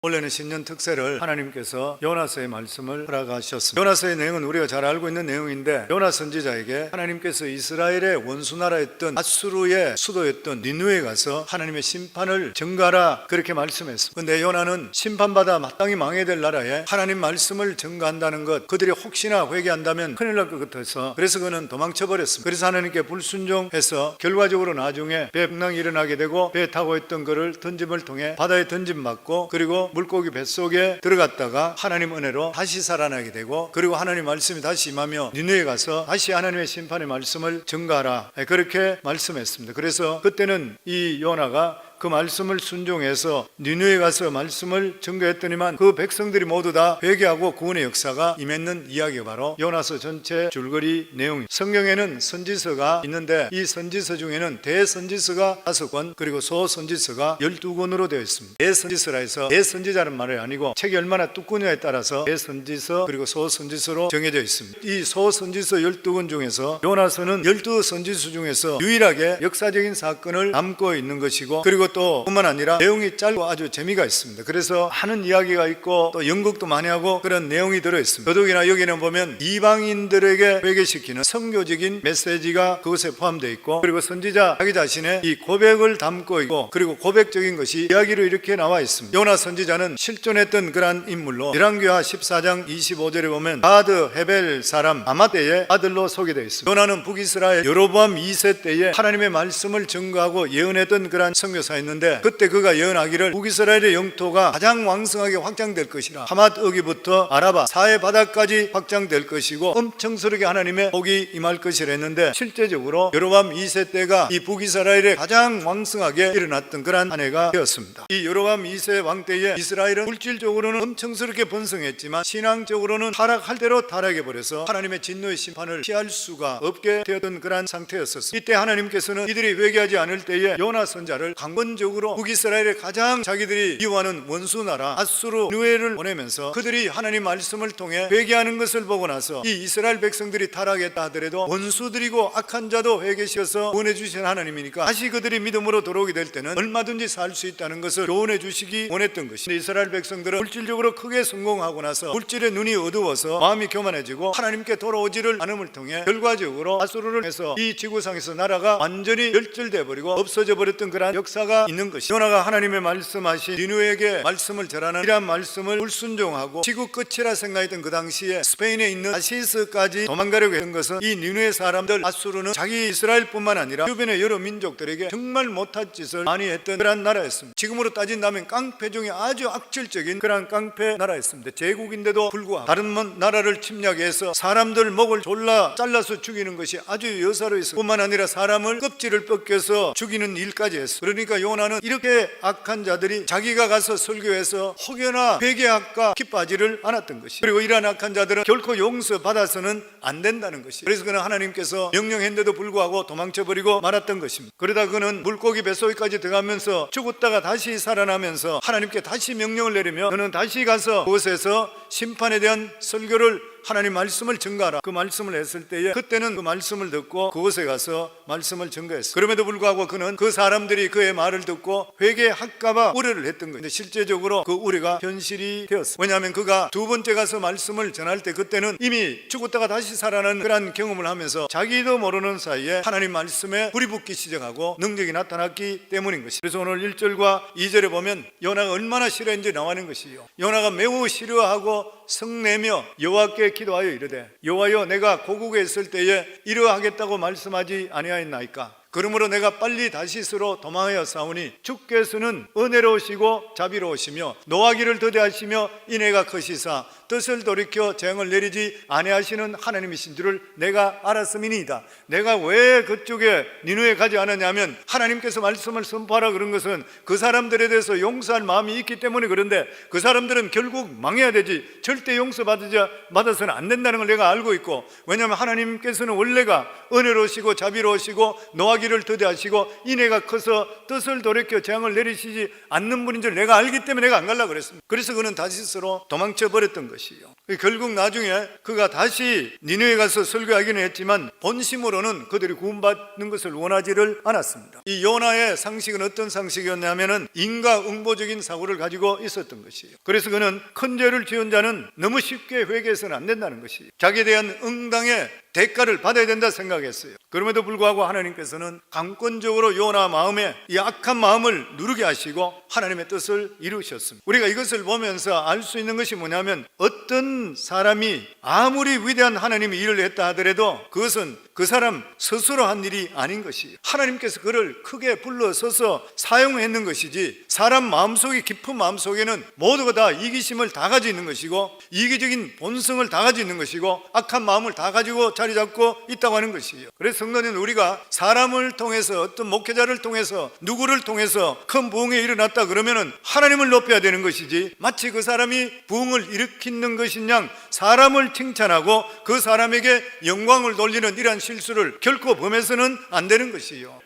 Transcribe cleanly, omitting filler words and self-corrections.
원래는 신년 특세를 하나님께서 요나서의 말씀을 허락하셨습니다. 요나서의 내용은 우리가 잘 알고 있는 내용인데, 요나 선지자에게 하나님께서 이스라엘의 원수나라였던 앗수르의 수도였던 니느웨에 가서 하나님의 심판을 전가하라 그렇게 말씀했습니다. 그런데 요나는 심판받아 마땅히 망해야 될 나라에 하나님 말씀을 전가한다는 것, 그들이 혹시나 회개한다면 큰일 날 것 같아서 그래서 그는 도망쳐버렸습니다. 그래서 하나님께 불순종해서 결과적으로 나중에 배 풍랑이 일어나게 되고 배 타고 있던 그를 던짐을 통해 바다에 던짐받고, 그리고 물고기 뱃속에 들어갔다가 하나님 은혜로 다시 살아나게 되고, 그리고 하나님 말씀이 다시 임하며 니느웨에 가서 다시 하나님의 심판의 말씀을 전가하라 그렇게 말씀했습니다. 그래서 그때는 이 요나가 그 말씀을 순종해서 니느웨에 가서 말씀을 전가했더니만 그 백성들이 모두 다 회개하고 구원의 역사가 임했는 이야기가 바로 요나서 전체 줄거리 내용입니다. 성경에는 선지서가 있는데 이 선지서 중에는 대선지서가 5권, 그리고 소선지서가 12권으로 되어 있습니다. 대선지서라 해서 대선지자는 말이 아니고 책이 얼마나 두꺼우냐에 따라서 대선지서 그리고 소선지서로 정해져 있습니다. 이 소선지서 12권 중에서 요나서는 12선지서 중에서 유일하게 역사적인 사건을 담고 있는 것이고, 그리고 또 뿐만 아니라 내용이 짧고 아주 재미가 있습니다. 그래서 하는 이야기가 있고 또 연극도 많이 하고 그런 내용이 들어있습니다. 더더욱이나 여기는 보면 이방인들에게 회개시키는 선교적인 메시지가 그것에 포함되어 있고, 그리고 선지자 자기 자신의 이 고백을 담고 있고, 그리고 고백적인 것이 이야기로 이렇게 나와 있습니다. 요나 선지자는 실존했던 그러한 인물로 열왕기하 14장 25절에 보면 가드 헤벨 사람 아마떼의 아들로 소개되어 있습니다. 요나는 북이스라엘 여로보암 2세 때에 하나님의 말씀을 전가하고 예언했던 그러한 선교사였는데, 그때 그가 예언하기를 북이스라엘의 영토가 가장 왕성하게 확장될 것이라, 하맛 어기부터 아라바 사해 바다까지 확장될 것이고 엄청스럽게 하나님의 복이 임할 것이라 했는데, 실제적으로 여로보암 2세 때가 이 북이스라엘에 가장 왕성하게 일어났던 그러한 한 해가 되었습니다. 이 여로보암 2세 왕 때에 이스라엘은 물질적으로는 엄청스럽게 번성했지만 신앙적으로는 타락할 대로 타락해버려서 하나님의 진노의 심판을 피할 수가 없게 되었던 그러한 상태였었습니다. 이때 하나님께서는 이들이 회개하지 않을 때에 요나 선자를 강권적으로 북이스라엘의 가장 자기들이 미워하는 원수나라 앗수르 니느웨를 보내면서 그들이 하나님 말씀을 통해 회개하는 것을 보고 나서 이 이스라엘 백성들이 타락했다 하더라도 원수들이고 악한 자도 회개시켜서 구원해 주신 하나님이니까 다시 그들이 믿음으로 돌아오게 될 때는 얼마든지 살 수 있다는 것을 교훈해 주시기 원했던 것입니다. 이스라엘 백성들은 물질적으로 크게 성공하고 나서 물질의 눈이 어두워서 마음이 교만해지고 하나님께 돌아오지를 않음을 통해 결과적으로 앗수르를 해서 이 지구상에서 나라가 완전히 멸절돼 버리고 없어져 버렸던 그러한 역사가 있는 것이, 요나가 하나님의 말씀하신 니느웨에게 말씀을 전하는 이러한 말씀을 불순종하고 지구 끝이라 생각했던 그 당시에 스페인에 있는 아시스까지 도망가려고 했던 것은 이 니느웨 사람들 앗수르는 자기 이스라엘뿐만 아니라 주변의 여러 민족들에게 정말 못할 짓을 많이 했던 그러한 나라였습니다. 지금으로 따진다면 깡패 중에 아주 악질적인 그러한 깡패 나라였습니다. 제국인데도 불구하고 다른 나라를 침략해서 사람들 목을 졸라 잘라서 죽이는 것이 아주 여사로있어 뿐만 아니라 사람을 껍질을 벗겨서 죽이는 일까지 했어. 그러니까 요나는 이렇게 악한 자들이 자기가 가서 설교해서 혹여나 회개할까 기빠지를 않았던 것이, 그리고 이러한 악한 자들은 결코 용서받아서는 안 된다는 것이, 그래서 그는 하나님께서 명령했는데도 불구하고 도망쳐버리고 말았던 것입니다. 그러다 그는 물고기 뱃속에까지 들어가면서 죽었다가 다시 살아나면서 하나님께 다시 명령을 내리며 그는 다시 가서 그곳에서 심판에 대한 설교를 하나님 말씀을 전가하라 그 말씀을 했을 때에 그때는 그 말씀을 듣고 그곳에 가서 말씀을 전가했어요. 그럼에도 불구하고 그는 그 사람들이 그의 말을 듣고 회개할까봐 우려를 했던 거예요. 근데 실제적으로 그 우려가 현실이 되었어요. 왜냐하면 그가 두 번째 가서 말씀을 전할 때 그때는 이미 죽었다가 다시 살아나는 그런 경험을 하면서 자기도 모르는 사이에 하나님 말씀에 불이 붙기 시작하고 능력이 나타났기 때문인 것이죠. 그래서 오늘 1절과 2절에 보면 요나가 얼마나 싫어했는지 나오는 것이요, 요나가 매우 싫어하고 성내며 여호와께 기도하여 이르되 여호와여 내가 고국에 있을 때에 이러하겠다고 말씀하지 아니하였나이까? 그러므로 내가 빨리 다시스로 도망하여 싸우니 주께서는 은혜로우시고 자비로우시며 노하기를 더디하시며 인애가 크시사 뜻을 돌이켜 재앙을 내리지 아니하시는 하나님이신 줄을 내가 알았음이니이다. 내가 왜 그쪽에 니느웨에 가지 않았냐면 하나님께서 말씀을 선포하라 그런 것은 그 사람들에 대해서 용서할 마음이 있기 때문에 그런데 그 사람들은 결국 망해야 되지 절대 용서받아서는 안 된다는 걸 내가 알고 있고, 왜냐하면 하나님께서는 원래가 은혜로우시고 자비로우시고 노하기 원하기를 더디하시고 인애가 커서 뜻을 돌이켜 재앙을 내리시지 않는 분인 줄 내가 알기 때문에 내가 안 가려고 그랬습니다. 그래서 그는 다시스로 도망쳐 버렸던 것이요. 결국 나중에 그가 다시 니느웨에 가서 설교하기는 했지만 본심으로는 그들이 구원받는 것을 원하지를 않았습니다. 이 요나의 상식은 어떤 상식이었냐면은 인과응보적인 사고를 가지고 있었던 것이에요. 그래서 그는 큰 죄를 지은 자는 너무 쉽게 회개해서는 안 된다는 것이에요. 자기에 대한 응당의 대가를 받아야 된다 생각했어요. 그럼에도 불구하고 하나님께서는 강권적으로 요나 마음에 이 악한 마음을 누르게 하시고 하나님의 뜻을 이루셨습니다. 우리가 이것을 보면서 알 수 있는 것이 뭐냐면 어떤 사람이 아무리 위대한 하나님의 일을 했다 하더라도 그것은 그 사람 스스로 한 일이 아닌 것이에요. 하나님께서 그를 크게 불러서서 사용했는 것이지 사람 마음속에 깊은 마음속에는 모두가 다 이기심을 다 가지고 있는 것이고 이기적인 본성을 다 가지고 있는 것이고 악한 마음을 다 가지고 자리 잡고 있다고 하는 것이에요. 그래서 성도는 우리가 사람을 통해서 어떤 목회자를 통해서 누구를 통해서 큰 부흥이 일어났다 그러면은 하나님을 높여야 되는 것이지 마치 그 사람이 부흥을 일으키는 것인 양 사람을 칭찬하고 그 사람에게 영광을 돌리는 이러한 실수를 결코 범해서는 안 되는 것이에요.